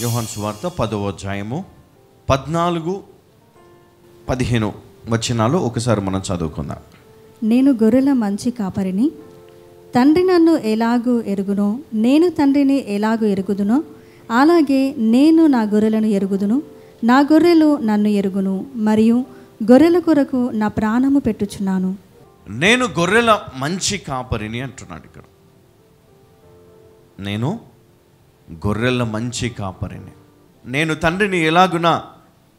యోహాను సువార్త 10వ అధ్యాయము 14-15 వచనాలు ఒకసారి మనం చదువుకుందాం. నేను గొర్రెల మంచి కాపరిని, తండ్రి నన్ను ఎలాగూ ఎరుగునో, నేను తండ్రిని ఎలాగూ ఎరుగుదునో అలాగే నేను నా గొర్రెలను ఎరుగుదును. నా గొర్రెలు నన్ను ఎరుగును, మరియు గొర్రెల కొరకు నా ప్రాణము పెట్టుచున్నాను. నేను గొర్రెల మంచి కాపరిని అంటున్నాడు ఇక్కడ. నేను గొర్రెల మంచి కాపరిని, నేను తండ్రిని ఎలాగునా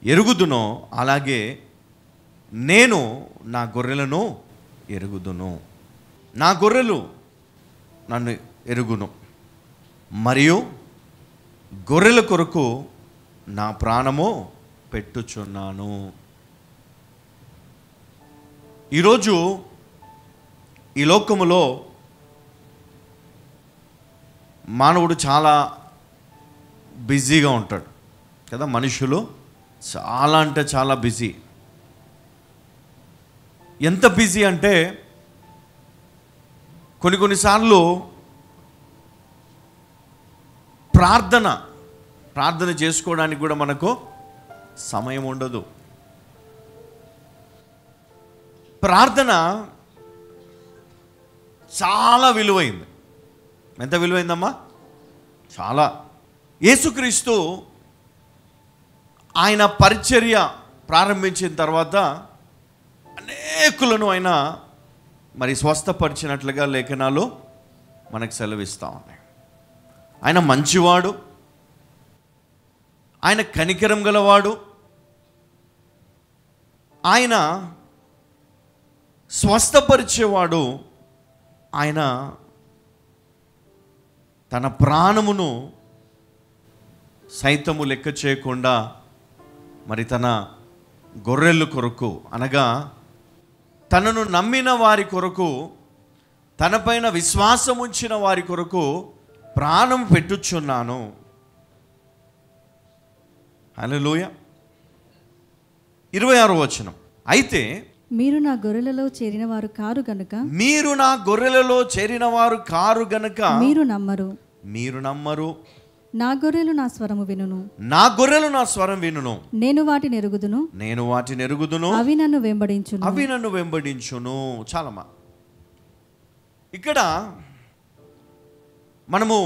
ఎరుగుదునో అలాగే నేను నా గొర్రెలను ఎరుగుదును. నా గొర్రెలు నన్ను ఎరుగును, మరియు గొర్రెల కొరకు నా ప్రాణము పెట్టుచున్నాను. ఈరోజు ఈ లోకములో మానవుడు చాలా బిజీగా ఉంటాడు కదా. మనుషులు చాలా అంటే చాలా బిజీ. ఎంత బిజీ అంటే కొన్నిసార్లు ప్రార్థన చేసుకోవడానికి కూడా మనకు సమయం ఉండదు. ప్రార్థన చాలా విలువైంది. ఎంత విలువైందమ్మా? చాలా. యేసుక్రీస్తు ఆయన పరిచర్య ప్రారంభించిన తర్వాత అనేకులను ఆయన మరి స్వస్థపరిచినట్లుగా లేఖనాలు మనకు సెలవిస్తూ ఉన్నాయి. ఆయన మంచివాడు, ఆయన కనికరం గలవాడు, ఆయన స్వస్థపరిచేవాడు. ఆయన తన ప్రాణమును సైతము లెక్క చేయకుండా మరి తన గొర్రెల కొరకు, అనగా తనను నమ్మిన వారి కొరకు, తనపైన విశ్వాసం ఉంచిన వారి కొరకు ప్రాణం పెట్టుచున్నాను. హల్లెలూయా. 26వ వచనం, అయితే మీరు నా గొర్రెలలో చేరిన వారు కారు గనుక, మీరు నా గొర్రెలలో చేరిన వారు కారు గనుక మీరు నమ్మరు. నా గొర్రెలు నా స్వరము వినును, నా గొర్రెలు నా స్వరం వినును. నేను వాటిని ఎరుగుదును, అవి నన్ను వెంబడించును. చాలమ్మా. ఇక్కడ మనము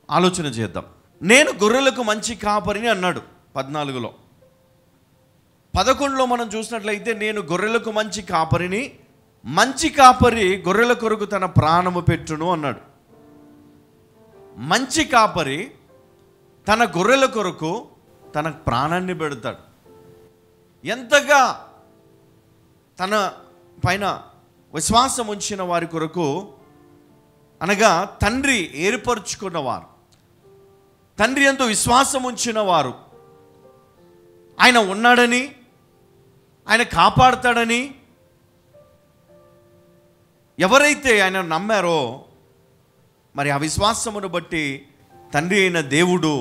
ఆలోచన చేద్దాం. నేను గొర్రెలకు మంచి కాపరిని అన్నాడు 14లో. 11లో మనం చూసినట్లయితే నేను గొర్రెలకు మంచి కాపరిని, మంచి కాపరి గొర్రెల కొరకు తన ప్రాణము పెట్టును అన్నాడు. మంచి కాపరి తన గొర్రెల కొరకు తన ప్రాణాన్ని పెడతాడు. ఎంతగా తన పైన విశ్వాసం ఉంచిన వారి కొరకు, అనగా తండ్రి ఏర్పరచుకున్నవారు, తండ్రి ఎంతో విశ్వాసం ఉంచిన వారు, ఆయన ఉన్నాడని, ఆయన కాపాడుతాడని ఎవరైతే ఆయన నమ్మారో, మరి ఆ విశ్వాసమును బట్టి తండ్రి అయిన దేవుడు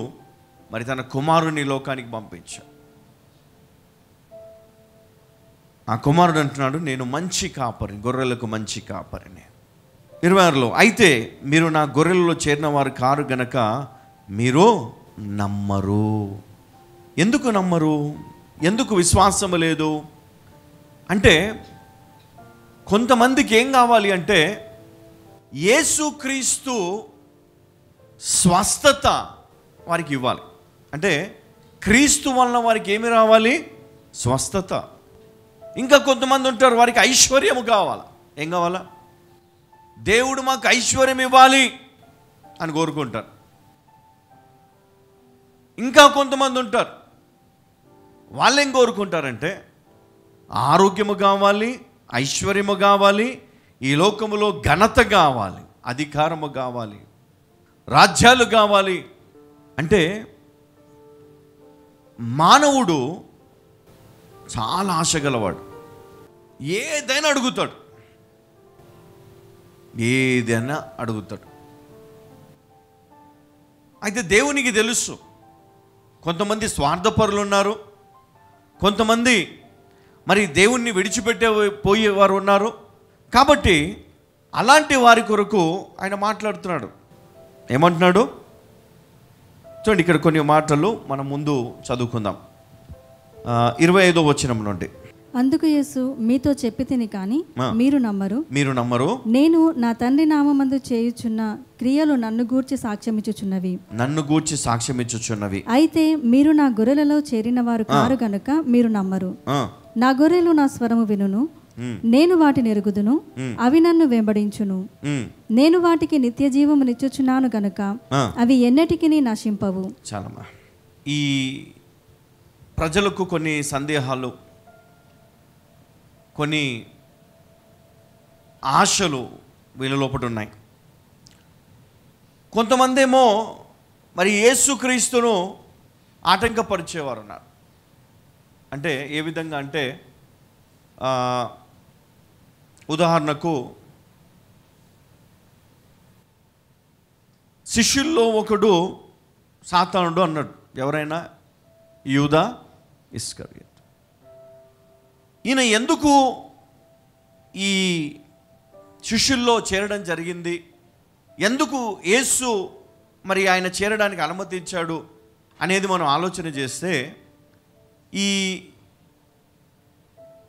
మరి తన కుమారుని లోకానికి పంపించాడు. ఆ కుమారుడు అంటున్నాడు, నేను మంచి కాపరిని, గొర్రెలకు మంచి కాపరిని. 26లో, అయితే మీరు నా గొర్రెలలో చేరిన వారు కారు గనక మీరు నమ్మరు. ఎందుకు నమ్మరు? ఎందుకు విశ్వాసము లేదు అంటే, కొంతమందికి ఏం కావాలి అంటే యేసుక్రీస్తు స్వస్థత వారికి ఇవ్వాలి. అంటే క్రీస్తు వలన వారికి ఏమి రావాలి? స్వస్థత. ఇంకా కొంతమంది ఉంటారు, వారికి ఐశ్వర్యము కావాలి. ఏం కావాలా? దేవుడు మాకు ఐశ్వర్యం ఇవ్వాలి అని కోరుకుంటారు. ఇంకా కొంతమంది ఉంటారు, వాళ్ళు ఏం కోరుకుంటారంటే ఆరోగ్యము కావాలి, ఐశ్వర్యము కావాలి, ఈ లోకములో ఘనత కావాలి, అధికారము కావాలి, రాజ్యాలు కావాలి. అంటే మానవుడు చాలా ఆశగలవాడు. ఏదైనా అడుగుతాడు. అయితే దేవునికి తెలుసు, కొంతమంది స్వార్థపరులు ఉన్నారు, కొంతమంది మరి దేవుణ్ణి పోయేవారు ఉన్నారు. కాబట్టి అలాంటి వారి కొరకు ఆయన మాట్లాడుతున్నాడు. ఏమంటున్నాడు? చూడండి, ఇక్కడ కొన్ని మాటలు మనం ముందు చదువుకుందాం. 25వ వచనం నుండి. అందుకు యేసు, మీతో చెప్పి తిని కానీ మీరు నమ్మరు. నేను నా తండ్రి నామమందు చేయుచున్న క్రియలు నన్ను గూర్చి సాక్ష్యమిచ్చుచున్నవి. అయితే మీరు నా గొర్రెలలో చేరిన వారు కారు గనుక మీరు నమ్మరు. నా గొర్రెలు నా స్వరము వినును, నేను వాటిని ఎరుగుదును, అవి నన్ను వెంబడించును. నేను వాటికి నిత్య జీవమునిచ్చుచున్నాను గనుక అవి ఎన్నటికి నశింపవు. చాలమ్మా. ఈ ప్రజలకు కొన్ని సందేహాలు, కొన్ని ఆశలు వీళ్ళ లోపల ఉన్నాయి. కొంతమంది ఏమో మరి యేసుక్రీస్తును ఆటంకపరిచేవారు ఉన్నారు. అంటే ఏ విధంగా అంటే, ఉదాహరణకు శిష్యుల్లో ఒకడు సాతానుడు అన్నాడు. ఎవరైనా? యూదా ఇస్కరియోతు. ఈయన ఎందుకు ఈ శిష్యుల్లో చేరడం జరిగింది, ఎందుకు యేసు మరి ఆయన చేరడానికి అనుమతించాడు అనేది మనం ఆలోచన చేస్తే, ఈ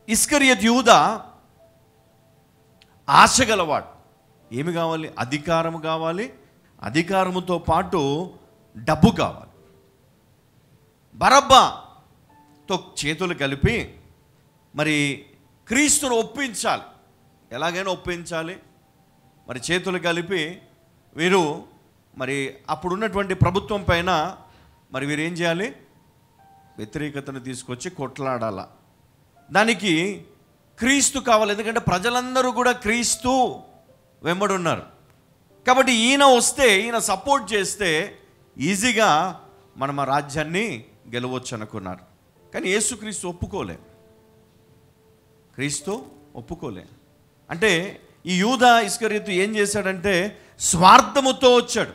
ఇస్కరియోతు యూదా ఆశ గలవాడు. ఏమి కావాలి? అధికారము కావాలి. అధికారముతో పాటు డబ్బు కావాలి. బరబ్బతో చేతులు కలిపి మరి క్రీస్తును ఒప్పించాలి. ఎలాగైనా ఒప్పించాలి. మరి చేతులు కలిపి వీరు మరి అప్పుడున్నటువంటి ప్రభుత్వం పైన మరి వీరు ఏం చేయాలి? వ్యతిరేకతను తీసుకొచ్చి కొట్లాడాల. దానికి క్రీస్తు కావాలి. ఎందుకంటే ప్రజలందరూ కూడా క్రీస్తు వెంబడున్నారు. కాబట్టి ఈయన వస్తే, ఈయన సపోర్ట్ చేస్తే ఈజీగా మనం ఆ రాజ్యాన్ని గెలవచ్చు అనుకున్నారు. కానీ యేసుక్రీస్తు ఒప్పుకోలే. క్రీస్తు ఒప్పుకోలే. అంటే ఈ యూదా ఇస్కరియోతు ఏం చేశాడంటే స్వార్థముతో వచ్చాడు.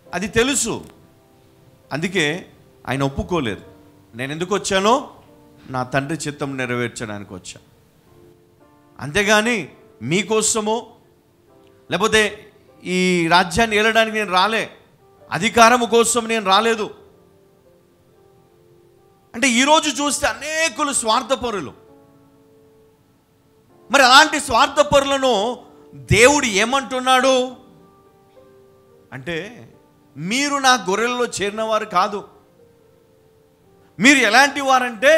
అది తెలుసు. అందుకే ఆయన ఒప్పుకోలేదు. నేను ఎందుకు వచ్చానో నా తండ్రి చిత్తం నెరవేర్చడానికి వచ్చా. అంతేగాని మీకోసమో లేకపోతే ఈ రాజ్యాన్ని ఏలడానికి నేను రాలే, అధికారము కోసం నేను రాలేదు. అంటే ఈరోజు చూస్తే అనేకులు స్వార్థపరులు. మరి అలాంటి స్వార్థపరులను దేవుడు ఏమంటున్నాడు అంటే, మీరు నా గొర్రెల్లో చేరిన వారు కాదు. మీరు ఎలాంటి వారంటే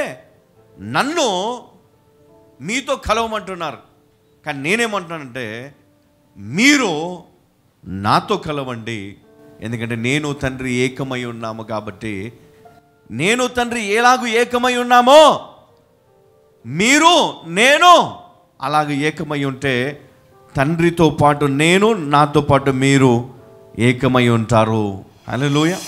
నన్ను మీతో కలవమంటున్నారు. కానీ నేనేమంటున్నానంటే, మీరు నాతో కలవండి. ఎందుకంటే నేను తండ్రి ఏకమై ఉన్నాము. కాబట్టి నేను తండ్రి ఎలాగూ ఏకమై ఉన్నామో మీరు నేను అలాగ ఏకమై ఉంటే తండ్రితో పాటు నేను, నాతో పాటు మీరు ఏకమై ఉంటారు. హల్లెలూయా.